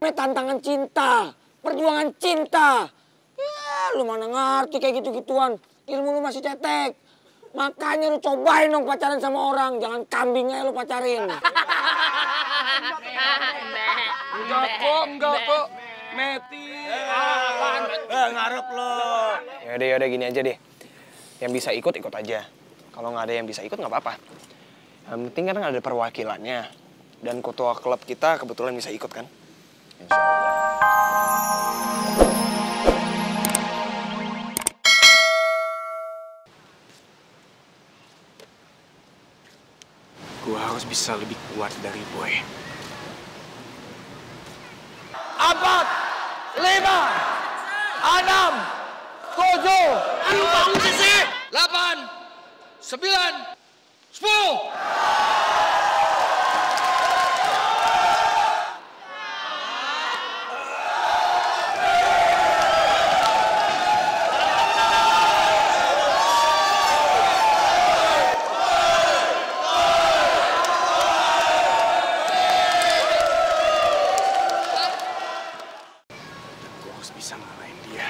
Ini tantangan cinta, perjuangan cinta. Ya, lu mana ngerti kayak gitu-gituan. Ilmu lu masih cetek. Makanya lu cobain dong pacaran sama orang. Jangan kambing aja lu pacarin. Enggak kok. Meti. Ngarep lo. Yaudah gini aja deh. Yang bisa ikut aja. Kalau nggak ada yang bisa ikut nggak apa-apa. Yang penting kan ada perwakilannya. Dan ketua klub kita kebetulan bisa ikut kan. Insya Allah. Gue harus bisa lebih kuat dari Boy. 4, 5, 6, 7, 8, 9, 10. Gue harus bisa ngalahin dia.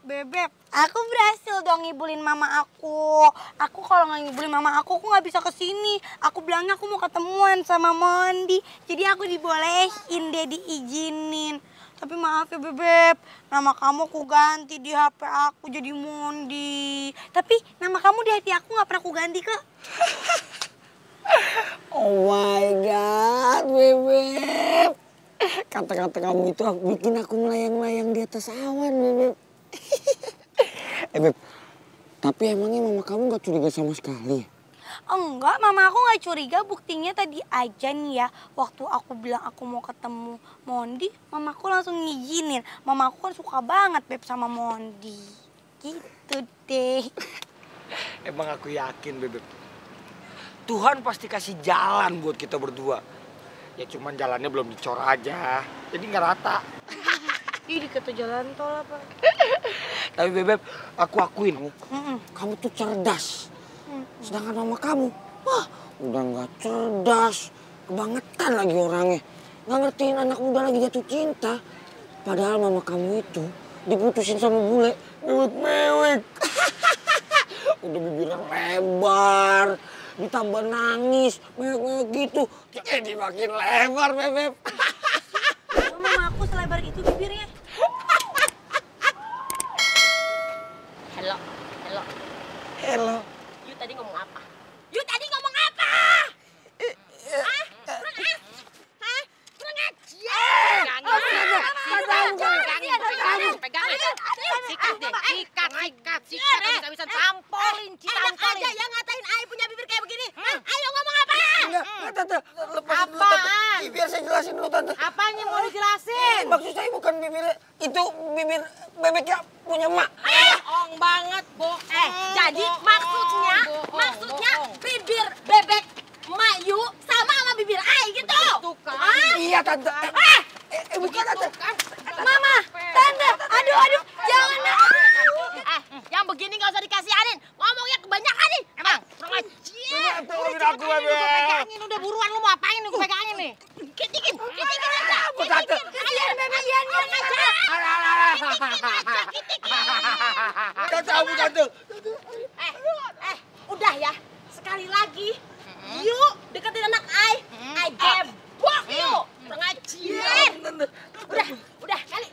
Bebep, aku berhasil dong ngibulin mama aku. Aku kalau nggak ngibulin mama aku nggak bisa kesini. Aku bilangnya aku mau ketemuan sama Mondi. Jadi aku dibolehin deh, diizinin. Tapi maaf ya Bebep, nama kamu aku ganti di HP aku jadi Mondi. Tapi nama kamu di hati aku nggak pernah aku ganti kok. Oh my God, Bebep. Kata-kata kamu itu bikin aku melayang-layang di atas awan, Bebep. Beb, tapi emangnya mama kamu gak curiga sama sekali? Enggak, mama aku gak curiga. Buktinya tadi aja nih ya, waktu aku bilang aku mau ketemu Mondi, mama aku langsung ngizinin. Mama aku kan suka banget Beb sama Mondi. Gitu deh. Emang aku yakin, Bebep. Tuhan pasti kasih jalan buat kita berdua. Ya cuman jalannya belum dicor aja, jadi nggak rata. Ih, dikata jalan tol apa? Tapi Bebep, aku akuin kamu tuh cerdas. Sedangkan mama kamu, wah udah nggak cerdas. Kebangetan lagi orangnya. Nggak ngertiin anak muda lagi jatuh cinta. Padahal mama kamu itu diputusin sama bule, mewek-mewek. Udah bibirnya lebar, ditambah nangis, mewek-mewek gitu. Jadi makin lebar, Bebep. Mama aku selebar itu bibirnya. Halo. Hello. You tadi ngomong apa? You tadi ngomong apa? Hah? Kurang ajar. Hah? Kurang ajar. Pegang. Sikat deh. Sikat. Bisa-bisa tampolin. Aja yang ngatain Ai punya bibir kayak begini. Ayo ngomong apa? Enggak, Tante. Lepasin dulu, Tante. Apaan? Biar saya jelasin dulu, Tante. Apaan yang mau dijelasin? Maksud saya bukan bibirnya, itu bibir bebeknya punya emak. Bohong banget, bohong. Jadi maksudnya bibir bebek Mayu sama bibir Ai gitu. Iya, Tante. Bukan, Tante. Mama, Tante, aduh, jangan. Yang begini nggak usah dikasihanin. Ngomongnya kebanyakan nih. Emang, kurang ajar. Tolongin aku, Bebek. Pegangin, udah buruan lu mau apain nih gue pegangin nih. Kitikin aja. Tante. Ayan, Bebek, Ian, kurang ajar. Tante, ampun, Tante. Udah ya, sekali lagi. Yuk, deketin anak Ai gebok yuk. Kurang ajar. Udah, kali.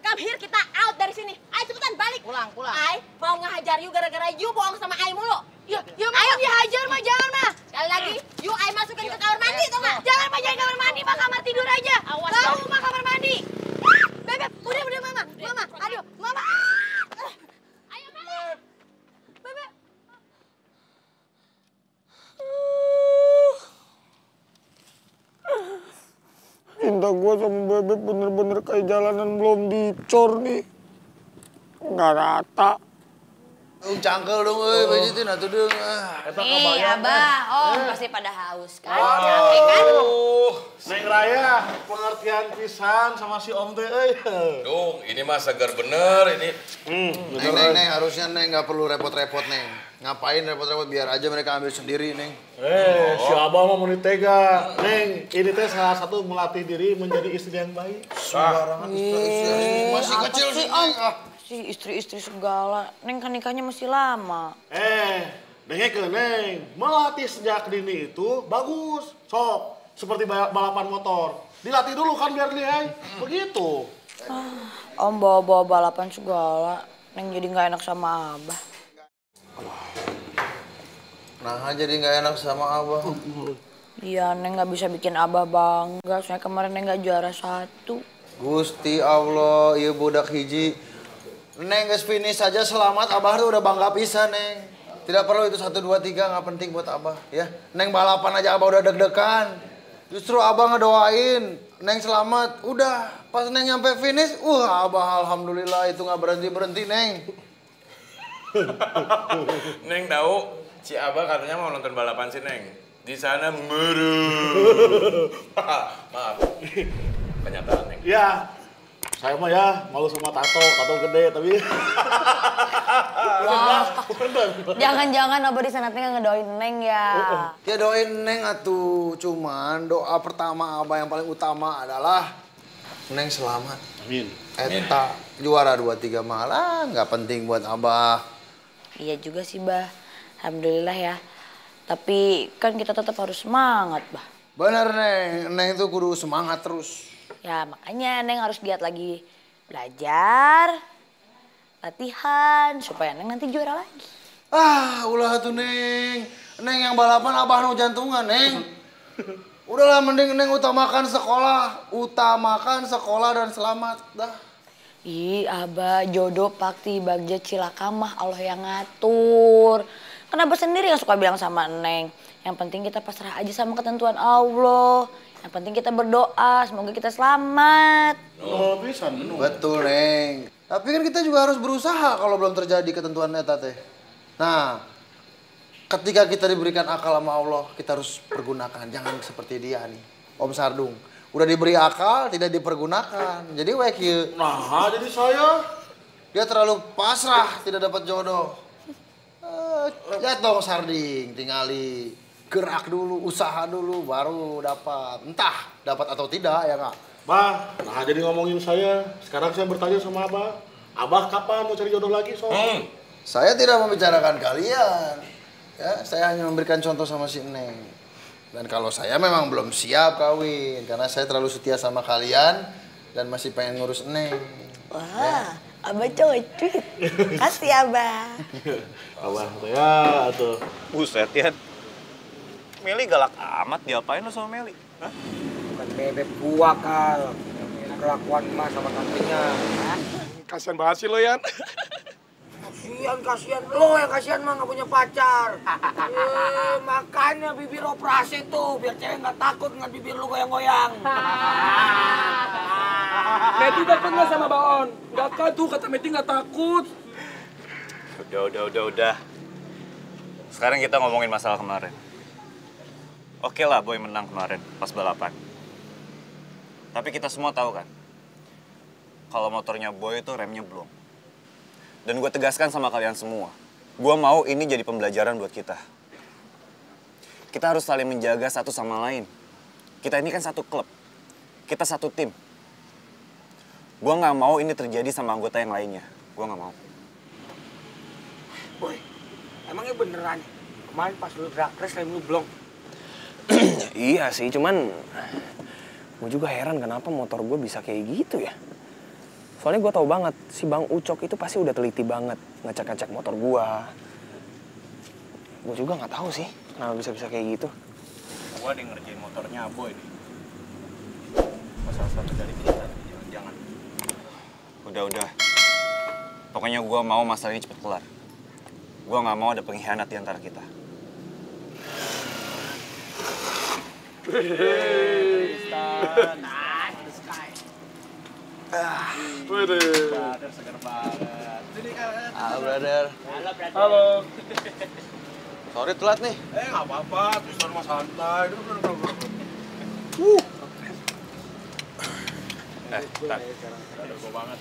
Come here, kita out dari sini. Ai cepetan balik. Pulang. Ai mau ngehajar you gara-gara you bohong sama Ai mulu. Yuk, ayo dihajar mah, jangan mah. Sekali lagi, you Ai masukin ke kamar mandi tuh nggak? Jangan mah, jangan kamar mandi mah, kamar tidur aja. Tahu mah kamar mandi. Bebek, udah mama. Aduh, mama. Ayo bebek. Bebek. Cinta gue sama Bebek bener-bener kayak jalanan belum dicor nih. Nggak rata. Cangkel dong, bejitin atuh deung. Nih, Abah, pasti pada haus kan? Capek kan? Neng Raya, pengertian pisan sama si Om teh Dung, ini mah segar bener ini. Neng, harusnya Neng nggak perlu repot-repot, Neng. Ngapain repot-repot, biar aja mereka ambil sendiri, Neng. Si Abah mau tega. Neng, ini teh salah satu melatih diri menjadi istri yang baik. Sembarangan, masih kecil sih, Neng. Si istri-istri segala, Neng kan nikahnya masih lama. Dengekeun Neng, melatih sejak dini itu bagus. Sok, seperti balapan motor. Dilatih dulu kan biar lihai. Begitu. Om bawa-bawa balapan segala, Neng jadi nggak enak sama Abah. Nah, jadi nggak enak sama Abah. Iya, Neng nggak bisa bikin Abah bangga, soalnya kemarin Neng nggak juara 1. Gusti Allah, iya budak hiji. Neng guys finish saja selamat, Abah tuh udah bangga pisan, Neng. Tidak perlu itu 1, 2, 3, nggak penting buat Abah, ya. Neng balapan aja Abah udah deg-degan. Justru Abah ngedoain, Neng selamat. Udah, pas Neng nyampe finish, Abah alhamdulillah itu nggak berhenti-berhenti, Neng. Neng tahu, si Abah katanya mau nonton balapan si Neng. Di sana meru. Maaf. Kenyataan Neng. Ya, saya mah ya malu sama tato gede tapi. Jangan-jangan Abah di sana teh ngedoain Neng ya. Ya doain Neng atuh, cuman doa pertama Abah yang paling utama adalah Neng selamat. Amin. Eta juara 2, 3 malah nggak penting buat Abah. Iya juga sih, Bah. Alhamdulillah ya. Tapi kan kita tetap harus semangat, Bah. Bener, Neng. Neng tuh kudu semangat terus. Ya makanya Neng harus giat lagi belajar, latihan, supaya Neng nanti juara lagi. Ulah tuh Neng. Neng yang balapan Abah nu jantungan, Neng. Udahlah mending Neng utamakan sekolah dan selamat dah. Ih, Abah, jodoh, pakti, bagja, cilakamah, Allah yang ngatur. Kan Abah sendiri yang suka bilang sama Neng, yang penting kita pasrah aja sama ketentuan Allah. Yang penting kita berdoa, semoga kita selamat. Oh, bisa bener. Betul, Neng. Tapi kan kita juga harus berusaha kalau belum terjadi ketentuan eta teh. Nah, ketika kita diberikan akal sama Allah, kita harus pergunakan. Jangan seperti dia nih, Om Sardung. Udah diberi akal, tidak dipergunakan. Jadi wakil. Nah, jadi saya. Dia terlalu pasrah, tidak dapat jodoh. Ya dong Sarding, tinggali. Gerak dulu, usaha dulu, baru dapat. Entah dapat atau tidak ya nggak. Bah, nah jadi ngomongin saya. Sekarang saya bertanya sama Abah. Abah kapan mau cari jodoh lagi, Sob? Saya tidak membicarakan kalian. Ya, saya hanya memberikan contoh sama si Neng. Dan kalau saya memang belum siap kawin karena saya terlalu setia sama kalian dan masih pengen ngurus Neng. Wah, Abah cocok. Kasih Abah. Abah, ya tuh. Buset ya. Meli galak amat, diapain lo sama Meli? Hah? Bukan bebek gua, Kal. Kelakuan emak sama tantenya. Kasian banget sih lo, Yan. Kasian. Lo yang kasian mah nggak punya pacar. Makanya bibir operasi tuh, biar cewek nggak takut ngeliat bibir lu goyang-goyang. Meti takut nggak sama Baon? Nggak kan tuh, kata Meti nggak takut. Udah. Sekarang kita ngomongin masalah kemarin. Oke lah, Boy menang kemarin pas balapan. Tapi kita semua tahu kan, kalau motornya Boy itu remnya belum. Dan gue tegaskan sama kalian semua, gue mau ini jadi pembelajaran buat kita. Kita harus saling menjaga satu sama lain. Kita ini kan satu klub, kita satu tim. Gue nggak mau ini terjadi sama anggota yang lainnya. Gue nggak mau. Boy, emangnya beneran? Kemarin pas lu drag race rem lu belum? Iya sih, cuman gue juga heran kenapa motor gue bisa kayak gitu ya. Soalnya gue tahu banget, si Bang Ucok itu pasti udah teliti banget ngecek-ngecek motor gue. Gue juga nggak tahu sih kenapa bisa kayak gitu. Gue ada ngerjain motornya Boy nih. Masalah satu dari kita, jangan. Udah. Pokoknya gue mau masalah ini cepet kelar. Gue nggak mau ada pengkhianat di antara kita. Brother segar banget. Halo, brother. Halo. Sorry telat nih. Nggak apa-apa, bisa rumah santai. Duduk. Tar. Ada gue banget.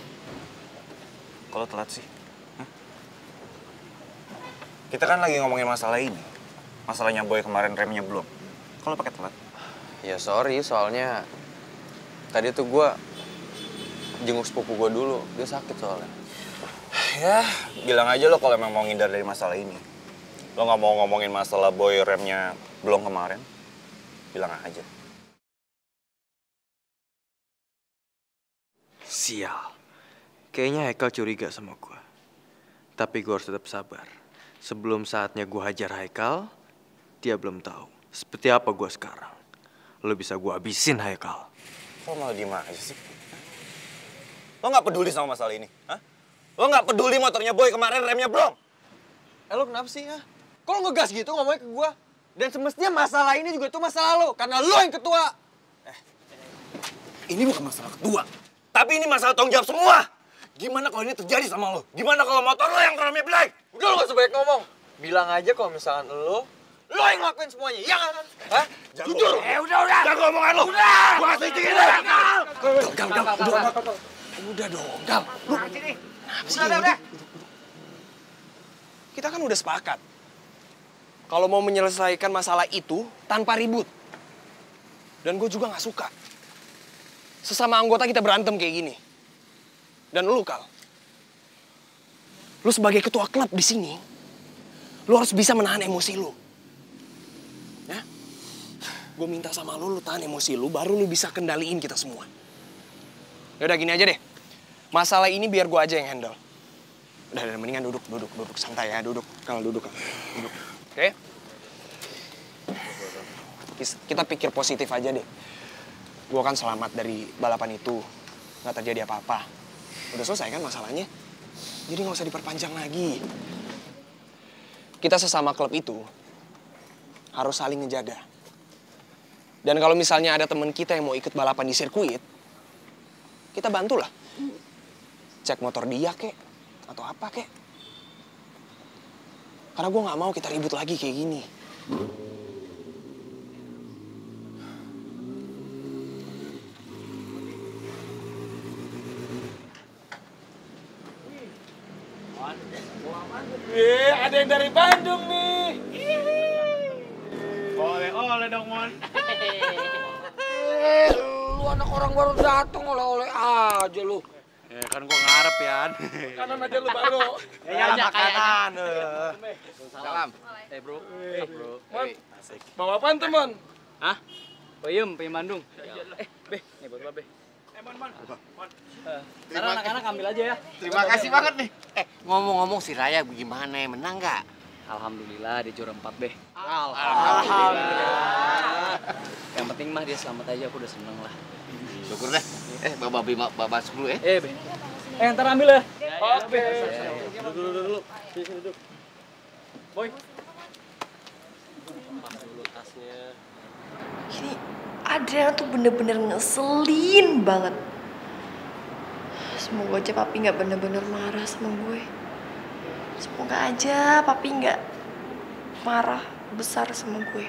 Kalau telat sih? Hah? Kita kan lagi ngomongin masalah ini. Masalahnya Boy kemarin remnya belum. Kalau pakai telat? Ya sorry, soalnya tadi tuh gue jenguk sepupu gue dulu. Dia sakit soalnya. Ya, bilang aja lo kalau emang mau ngindar dari masalah ini. Lo nggak mau ngomongin masalah Boy remnya belum kemarin, bilang aja. Sial. Kayaknya Haikal curiga sama gue. Tapi gue harus tetap sabar. Sebelum saatnya gue hajar Haikal, dia belum tahu seperti apa gue sekarang. Lo bisa gue habisin, Haikal. Kok malah diem aja sih? Lo nggak peduli sama masalah ini? Hah? Lo nggak peduli motornya Boy kemarin remnya belum? Lo kenapa sih? Kok lo ngegas gitu ngomongnya ke gue? Dan semestinya masalah ini juga tuh masalah lo, karena lo yang ketua. Ini bukan masalah ketua, tapi ini masalah tanggung jawab semua. Gimana kalau ini terjadi sama lo? Gimana kalau motor lo yang remnya black? Udah lo gak sebaik ngomong. Bilang aja kalau misalkan lo yang ngelakuin semuanya, ya kan? Hah? Jujur. Udah. Jaga omongan lo. Gua kasih izin ini. Udah dong, Gal. Udah. Kita kan udah sepakat. Kalau mau menyelesaikan masalah itu tanpa ribut. Dan gue juga gak suka. Sesama anggota kita berantem kayak gini. Dan lu, Kal. Lu sebagai ketua klub di sini, lu harus bisa menahan emosi lu. Ya? Gue minta sama lu tahan emosi lu, baru lu bisa kendaliin kita semua. Yaudah gini aja deh. Masalah ini biar gue aja yang handle. Udah, mendingan duduk. Santai ya, duduk. Kal, duduk. Oke? Kita pikir positif aja deh. Gue kan selamat dari balapan itu. Nggak terjadi apa-apa. Udah selesai kan masalahnya? Jadi nggak usah diperpanjang lagi. Kita sesama klub itu harus saling ngejaga. Dan kalau misalnya ada teman kita yang mau ikut balapan di sirkuit, kita bantulah. Cek motor dia kek, atau apa kek. Karena gue nggak mau kita ribut lagi kayak gini. Ada yang dari Bandung nih. Oleh dong, Mon. Lu anak orang baru datang oleh-oleh aja lu. Ya kan gua ngarep ya. Kanan aja lu baru. Ya makanan. Salam. Bro. Bro. Mon, bawa apaan tuh, Mon? Hah? Peyem Bandung. Beh, nih buat lo, Beh. Mon. Sekarang anak-anak ambil aja ya. Terima kasih banget nih. Ngomong-ngomong si Raya gimana? Menang nggak? Alhamdulillah dia juara 4, Beh. Alhamdulillah. Yang penting mah dia selamat aja, aku udah seneng lah. Syukur deh. Bapak masuk dulu ya. Beh. Ntar ambil ya. Oke. Duduk. Sini duduk. Boy. Ini Adriana tuh bener-bener ngeselin banget. Semoga aja papi nggak bener-bener marah sama gue. Semoga aja papi nggak marah besar sama gue.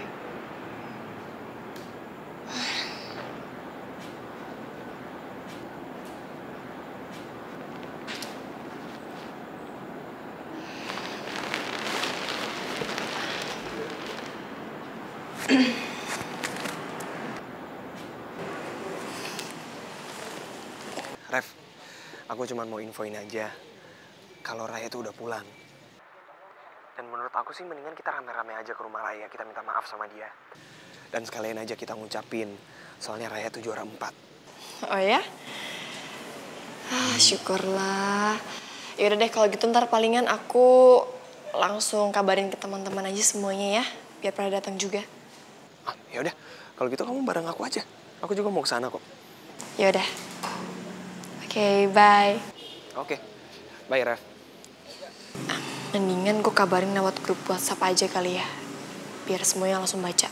Ref, aku cuma mau infoin aja kalau Raya tuh udah pulang. Dan menurut aku sih mendingan kita rame-rame aja ke rumah Raya, kita minta maaf sama dia. Dan sekalian aja kita ngucapin, soalnya Raya tuh juara 4. Oh ya? Syukurlah. Yaudah deh kalau gitu ntar palingan aku langsung kabarin ke teman-teman aja semuanya ya, biar pada datang juga. Ya udah, kalau gitu kamu bareng aku aja. Aku juga mau ke sana kok. Yaudah. Oke, bye. Oke. Bye, Ref. Mendingan gue kabarin lewat grup WhatsApp aja kali ya. Biar semuanya langsung baca.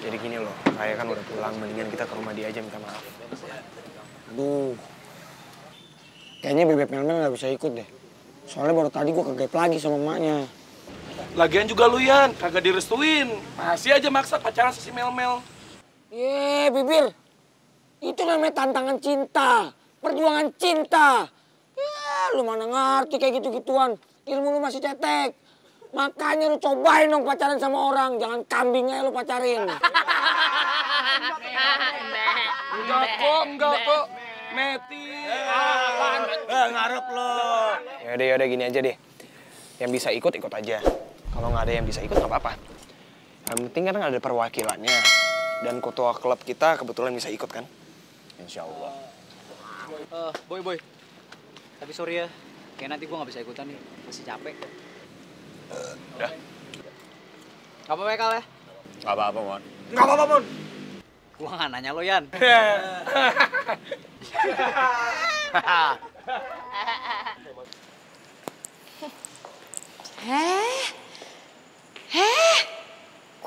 Jadi gini loh, Raya kan udah pulang, mendingan kita ke rumah dia aja minta maaf. Aduh. Kayaknya Bebek Melmel gak bisa ikut deh. Soalnya baru tadi gue kegep lagi sama emaknya. Lagian juga lu, Yan, kagak direstuin. Masih aja maksa pacaran sama si Mel-Mel. Bibir. Itu namanya tantangan cinta. Perjuangan cinta. Ya, lu mana ngerti kayak gitu-gituan. Ilmu lu masih cetek. Makanya lu cobain dong pacaran sama orang. Jangan kambing aja lu pacarin. Enggak kok. Meti. Ngarep lo. Yaudah gini aja deh. Yang bisa ikut aja. Kalau nggak ada yang bisa ikut nggak apa-apa. Yang penting kan ada perwakilannya. Dan ketua klub kita kebetulan bisa ikut kan? Insya Allah. Boy. Tapi sorry ya, kayak nanti gue nggak bisa ikutan nih. Masih capek. Udah. Gak apa-apa ya, Kal ya? Gak apa-apa, Mon. Nggak apa-apa, Mon. Gue nggak nanya lo, Yan.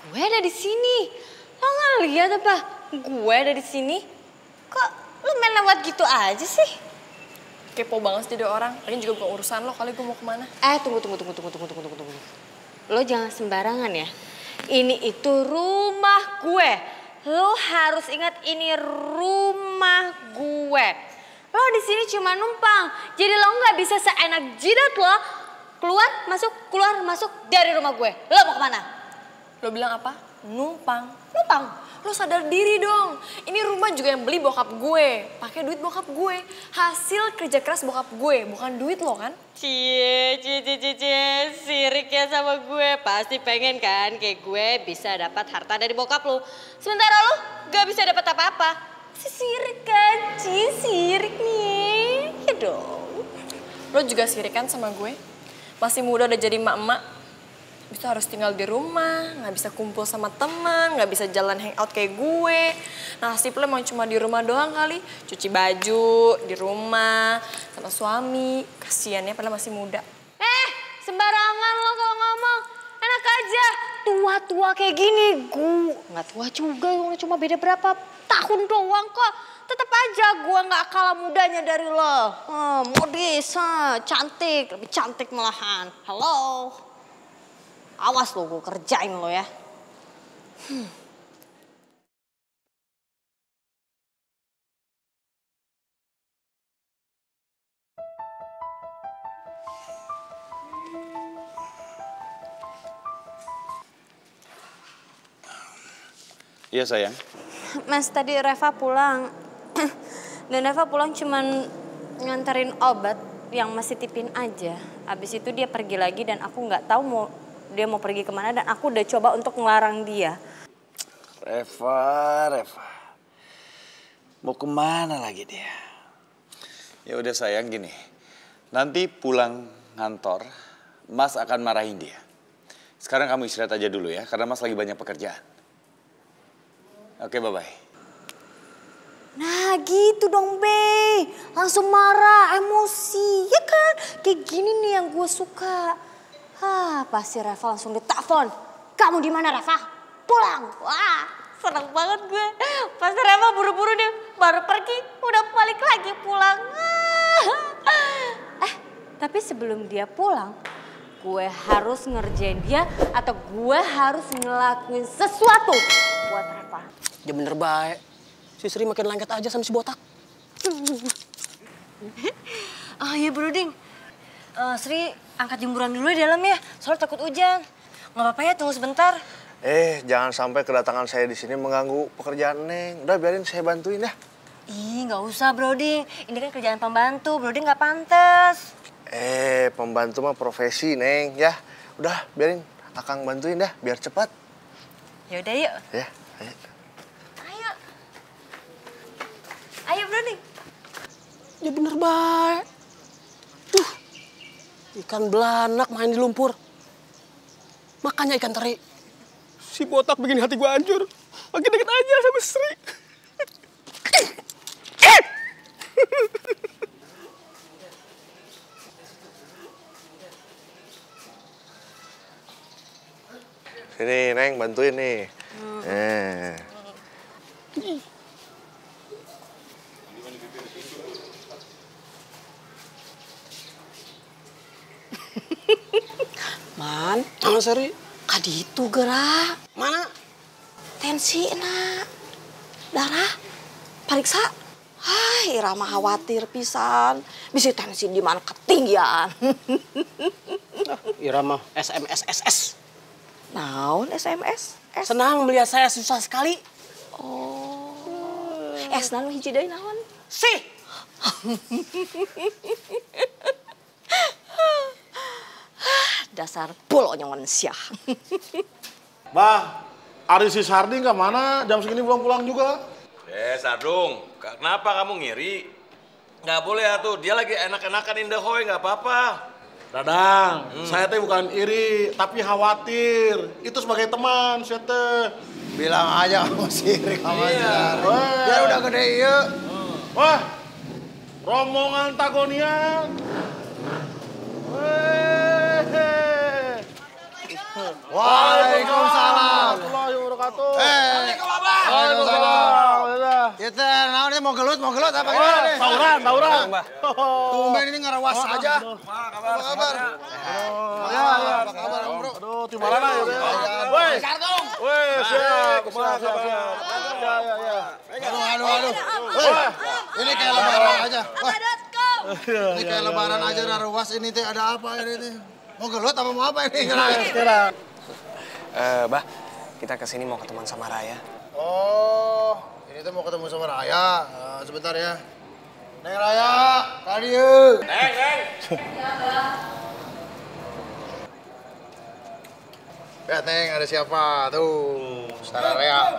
Gue ada di sini. Lo nggak lihat apa? Gue ada di sini. Kok lo main lewat gitu aja sih? Kepo banget jadi orang. Lagian juga bukan urusan lo. Kali gue mau kemana? Tunggu. Lo jangan sembarangan ya. Ini itu rumah gue. Lo harus ingat ini rumah gue. Lo di sini cuma numpang. Jadi lo nggak bisa seenak jidat lo keluar masuk dari rumah gue. Lo mau kemana? Lo bilang apa? Numpang. Lo sadar diri dong. Ini rumah juga yang beli bokap gue. Pakai duit bokap gue. Hasil kerja keras bokap gue, bukan duit lo kan? Cie, sirik ya sama gue. Pasti pengen kan kayak gue bisa dapat harta dari bokap lo. Sementara lo gak bisa dapat apa-apa. Sirik kan, sirik nih. Ya dong. Lo juga sirik kan sama gue? Masih muda udah jadi emak-emak. Bisa harus tinggal di rumah, nggak bisa kumpul sama teman, nggak bisa jalan hangout kayak gue. Nasib lo emang cuma di rumah doang kali, cuci baju di rumah sama suami. Kasian ya padahal masih muda. Sembarangan lo kalau ngomong. Enak aja, tua-tua kayak gini. Gue nggak tua juga, cuma beda berapa tahun doang kok. Tetap aja gue nggak kalah mudanya dari lo. Modis, cantik, lebih cantik malahan. Halo. Awas lo, gue kerjain lo ya. Iya sayang. Mas, tadi Reva pulang. Dan Reva pulang cuman nganterin obat yang masih tipin aja. Abis itu dia pergi lagi dan aku nggak tahu dia mau pergi kemana dan aku udah coba untuk ngelarang dia. Reva. Mau kemana lagi dia? Ya udah sayang gini. Nanti pulang kantor, Mas akan marahin dia. Sekarang kamu istirahat aja dulu ya, karena Mas lagi banyak pekerjaan. Oke, bye-bye. Nah gitu dong Be, langsung marah, emosi, ya kan? Kayak gini nih yang gue suka. Pasti Reva langsung ditelepon. Kamu di mana Reva? Pulang. Wah, seneng banget gue. Pasti Reva buru-buru deh, baru pergi, udah balik lagi pulang. Tapi sebelum dia pulang, gue harus ngerjain dia atau gue harus ngelakuin sesuatu buat Reva. Ya bener baik. Si Sri makin lengket aja sama si botak. Oh iya Broding, Sri angkat jemuran dulu di dalam ya, soalnya takut hujan. Nggak apa-apa ya, tunggu sebentar. Jangan sampai kedatangan saya di sini mengganggu pekerjaan Neng. Udah biarin saya bantuin ya. Ih, nggak usah Broding, ini kan kerjaan pembantu, Broding nggak pantas. Pembantu mah profesi Neng ya. Udah biarin Akang bantuin dah, biar cepat. Yaudah yuk. Ya, ayo. Ayo Broding. Ya bener baik. Tuh, ikan belanak main di lumpur. Makanya ikan teri. Si botak bikin hati gua hancur. Makin deket aja sama Sri. Sini Neng, bantuin nih. Man, Sri. Kaditu gerak. Mana? Tensi nak. Darah. Pariksa. Hai, Irama khawatir pisan. Bisa tensi di mana ketinggian. Irama SMS. Naon SMS? Senang melihat saya susah sekali. Oh. Naon hiji deui naon? Sih. Dasar pulo manusia. Bah, Ari si Sardi nggak mana? Jam segini belum pulang juga. Sardung, kenapa kamu ngiri? Nggak boleh atuh, dia lagi enak-enakan indahoy, nggak apa-apa. Dadang, saya teh bukan iri, tapi khawatir. Itu sebagai teman, saya teh. Bilang aja kamu sirik sama Sardi. Biar udah gede iya. Wah, rombongan Tagonian. Waalaikumsalam. Waalaikumsalam. Kita naon ini mau gelut apa gimana nih? Tauran. Tumben ini ngarawas aja. Apa kabar? Apa kabar, Bro? Aduh, timbalana ya. Woi, Sartung. Woi, siap. Ya. Aduh. Ini kayak lebaran aja. Ini kayak lebaran aja ngarawas ini teh ada apa ini teh? Mau gelut apa mau apa ini? Bah, kita kesini mau ketemuan sama Raya. Oh, ini tuh mau ketemu sama Raya. Sebentar ya. Neng Raya, tadi Neng. Lihat Neng, ada siapa? Tuh, Saudara Raya.